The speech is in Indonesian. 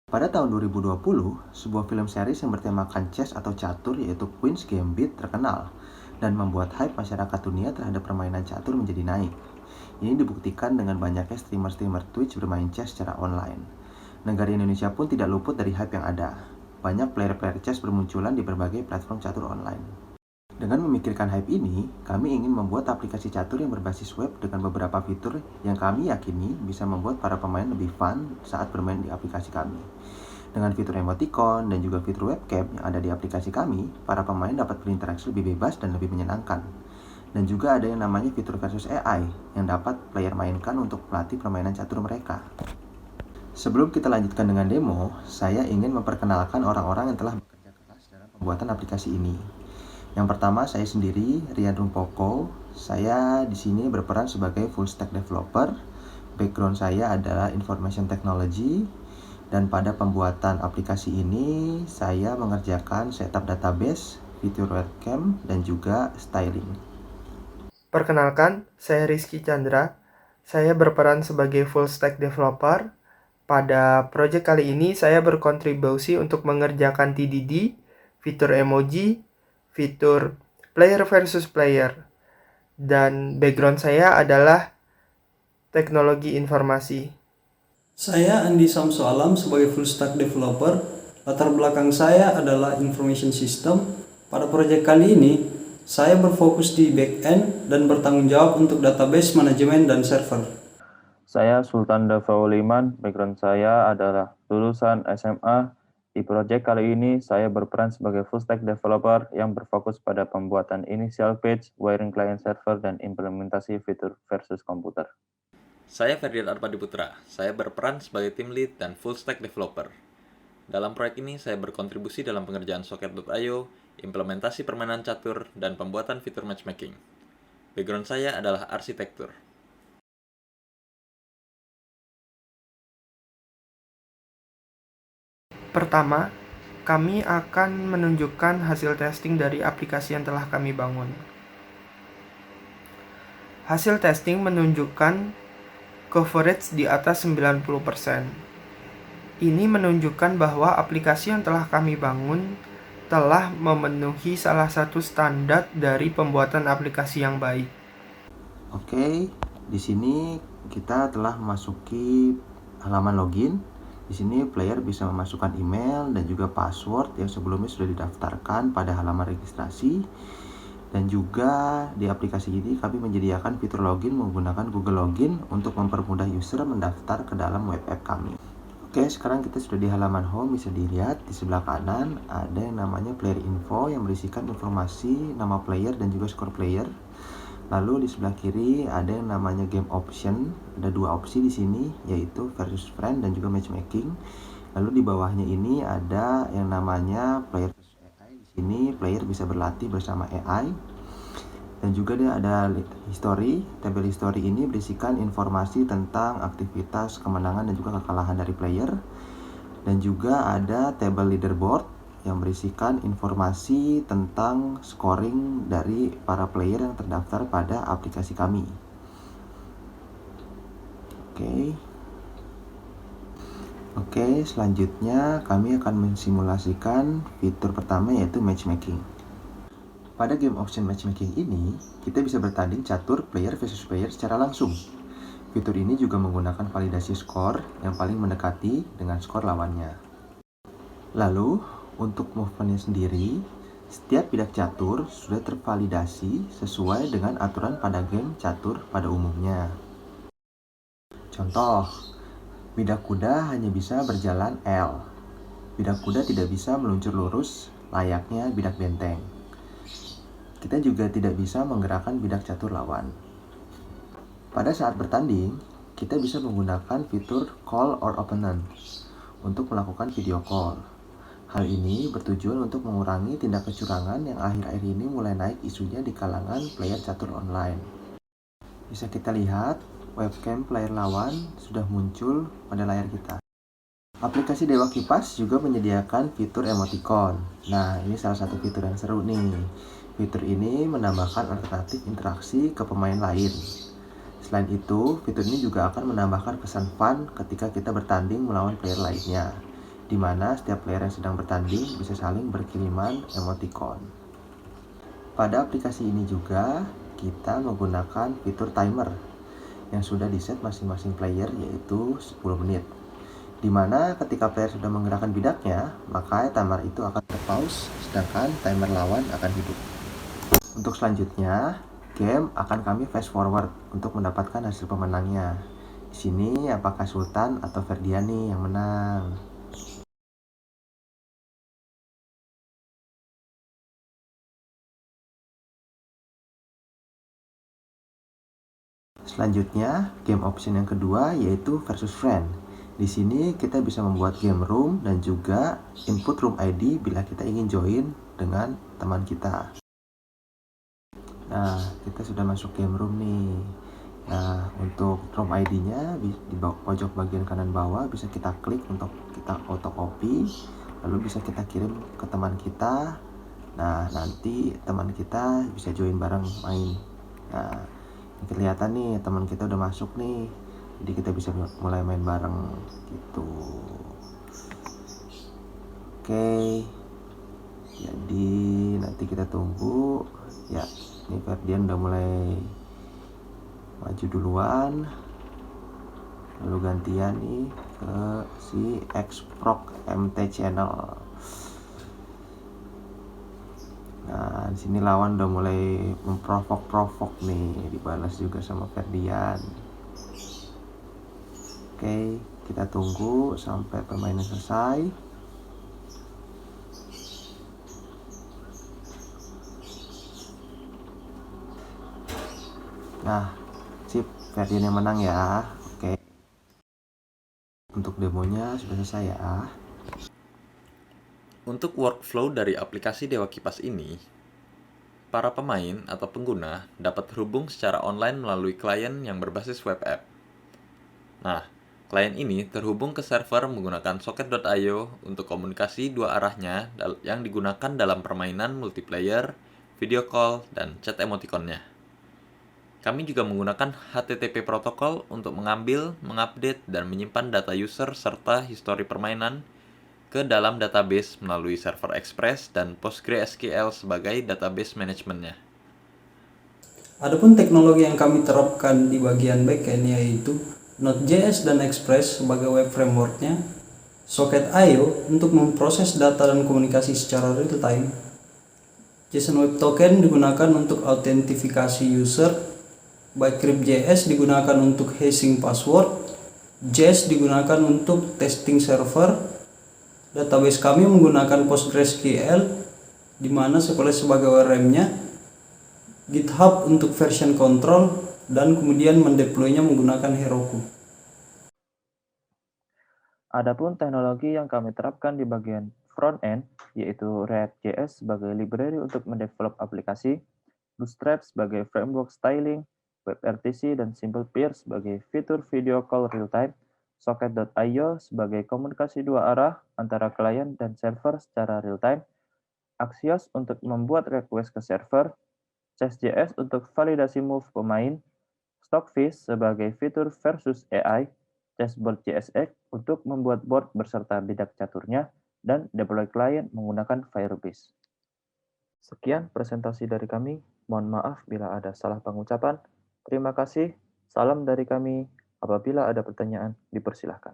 Pada tahun 2020, sebuah film series yang bertemakan chess atau catur yaitu Queen's Gambit terkenal dan membuat hype masyarakat dunia terhadap permainan catur menjadi naik. Ini dibuktikan dengan banyaknya streamer-streamer Twitch bermain chess secara online. Negara Indonesia pun tidak luput dari hype yang ada. Banyak player-player chess bermunculan di berbagai platform catur online. Dengan memikirkan hype ini, kami ingin membuat aplikasi catur yang berbasis web dengan beberapa fitur yang kami yakini bisa membuat para pemain lebih fun saat bermain di aplikasi kami. Dengan fitur emoticon dan juga fitur webcam yang ada di aplikasi kami, para pemain dapat berinteraksi lebih bebas dan lebih menyenangkan. Dan juga ada yang namanya fitur versus AI yang dapat player mainkan untuk melatih permainan catur mereka. Sebelum kita lanjutkan dengan demo, saya ingin memperkenalkan orang-orang yang telah bekerja keras dalam pembuatan aplikasi ini. Yang pertama, saya sendiri, Rian Rumpoko. Saya di sini berperan sebagai full stack developer. Background saya adalah information technology. Dan pada pembuatan aplikasi ini, saya mengerjakan setup database, fitur webcam, dan juga styling. Perkenalkan, saya Rizky Chandra. Saya berperan sebagai full stack developer. Pada proyek kali ini, saya berkontribusi untuk mengerjakan TDD, fitur emoji, fitur player versus player. Dan background saya adalah teknologi informasi. Saya Andi Samsu Alam sebagai full stack developer. Latar belakang saya adalah information system. Pada proyek kali ini, saya berfokus di back-end dan bertanggung jawab untuk database manajemen dan server. Saya Sultan Davauliman, background saya adalah lulusan SMA. Di proyek kali ini, saya berperan sebagai full stack developer yang berfokus pada pembuatan initial page, wiring client server, dan implementasi fitur versus komputer. Saya Ferdian Arpadiputra. Saya berperan sebagai team lead dan full stack developer. Dalam proyek ini, saya berkontribusi dalam pengerjaan socket.io, implementasi permainan catur, dan pembuatan fitur matchmaking. Background saya adalah arsitektur. Pertama, kami akan menunjukkan hasil testing dari aplikasi yang telah kami bangun. Hasil testing menunjukkan coverage di atas 90%. Ini menunjukkan bahwa aplikasi yang telah kami bangun telah memenuhi salah satu standar dari pembuatan aplikasi yang baik. Oke, di sini kita telah memasuki halaman login. Di sini player bisa memasukkan email dan juga password yang sebelumnya sudah didaftarkan pada halaman registrasi. Dan juga di aplikasi ini kami menyediakan fitur login menggunakan Google Login untuk mempermudah user mendaftar ke dalam web app kami. Oke, sekarang kita sudah di halaman home. Bisa dilihat di sebelah kanan ada yang namanya player info yang berisikan informasi nama player dan juga skor player. Lalu di sebelah kiri ada yang namanya game option. Ada dua opsi di sini, yaitu versus friend dan juga matchmaking. Lalu di bawahnya ini ada yang namanya player versus AI. Di sini player bisa berlatih bersama AI. Dan juga dia ada history. Tabel history ini berisikan informasi tentang aktivitas kemenangan dan juga kekalahan dari player. Dan juga ada tabel leaderboard yang berisikan informasi tentang scoring dari para player yang terdaftar pada aplikasi kami. Oke, selanjutnya kami akan mensimulasikan fitur pertama yaitu matchmaking. Pada game option matchmaking ini, kita bisa bertanding catur player versus player secara langsung. Fitur ini juga menggunakan validasi skor yang paling mendekati dengan skor lawannya. Lalu, untuk movementnya sendiri, setiap bidak catur sudah tervalidasi sesuai dengan aturan pada game catur pada umumnya. Contoh, bidak kuda hanya bisa berjalan L. Bidak kuda tidak bisa meluncur lurus layaknya bidak benteng. Kita juga tidak bisa menggerakkan bidak catur lawan. Pada saat bertanding, kita bisa menggunakan fitur call or opponent untuk melakukan video call. Hal ini bertujuan untuk mengurangi tindak kecurangan yang akhir-akhir ini mulai naik isunya di kalangan player catur online. Bisa kita lihat, webcam player lawan sudah muncul pada layar kita. Aplikasi Dewa Kipas juga menyediakan fitur emoticon. Nah, ini salah satu fitur yang seru nih. Fitur ini menambahkan alternatif interaksi ke pemain lain. Selain itu, fitur ini juga akan menambahkan kesan fun ketika kita bertanding melawan player lainnya. di mana setiap player yang sedang bertanding bisa saling berkiriman emoticon. Pada aplikasi ini juga kita menggunakan fitur timer yang sudah di-set masing-masing player, yaitu 10 menit. Di mana ketika player sudah menggerakkan bidaknya, maka timer itu akan terpause, sedangkan timer lawan akan hidup. Untuk selanjutnya, game akan kami fast forward untuk mendapatkan hasil pemenangnya. Di sini apakah Sultan atau Ferdian nih yang menang? Selanjutnya, game option yang kedua yaitu versus friend. Di sini kita bisa membuat game room dan juga input room ID bila kita ingin join dengan teman kita. Nah, kita sudah masuk game room nih. Nah, untuk room ID-nya di pojok bagian kanan bawah bisa kita klik untuk kita photocopy, lalu bisa kita kirim ke teman kita. Nah, nanti teman kita bisa join bareng main. Nah, kelihatan nih teman kita udah masuk nih, jadi kita bisa mulai main bareng gitu. Oke, jadi nanti kita tunggu ya. Ini Ferdian udah mulai maju duluan, lalu gantian nih ke si Xproc MT Channel. Nah, di sini lawan udah mulai memprovok nih, dibalas juga sama Ferdian. Oke, kita tunggu sampai permainan selesai. Nah, sip, Ferdian yang menang ya. Oke. Untuk demonya sudah selesai ya. Untuk workflow dari aplikasi Dewa Kipas ini, para pemain atau pengguna dapat terhubung secara online melalui klien yang berbasis web app. Nah, klien ini terhubung ke server menggunakan socket.io untuk komunikasi dua arahnya yang digunakan dalam permainan multiplayer, video call, dan chat emoticonnya. Kami juga menggunakan HTTP protokol untuk mengambil, mengupdate, dan menyimpan data user serta histori permainan ke dalam database melalui server Express dan PostgreSQL sebagai database manajemennya. Adapun teknologi yang kami terapkan di bagian backend yaitu Node.js dan Express sebagai web frameworknya, Socket.io untuk memproses data dan komunikasi secara real time, JSON Web Token digunakan untuk autentifikasi user, Bcrypt.js digunakan untuk hashing password, JS digunakan untuk testing server. Database kami menggunakan PostgreSQL, di mana sebagai ORM-nya, GitHub untuk version control, dan kemudian mendeploy-nya menggunakan Heroku. Adapun teknologi yang kami terapkan di bagian front-end, yaitu React.js sebagai library untuk mendevelop aplikasi, Bootstrap sebagai framework styling, WebRTC dan SimplePeer sebagai fitur video call real-time, Socket.io sebagai komunikasi dua arah antara klien dan server secara real-time, Axios untuk membuat request ke server, Chess.js untuk validasi move pemain, Stockfish sebagai fitur versus AI, Chessboard.jsx untuk membuat board beserta bidak caturnya, dan deploy client menggunakan Firebase. Sekian presentasi dari kami. Mohon maaf bila ada salah pengucapan. Terima kasih. Salam dari kami. Apabila ada pertanyaan, dipersilahkan.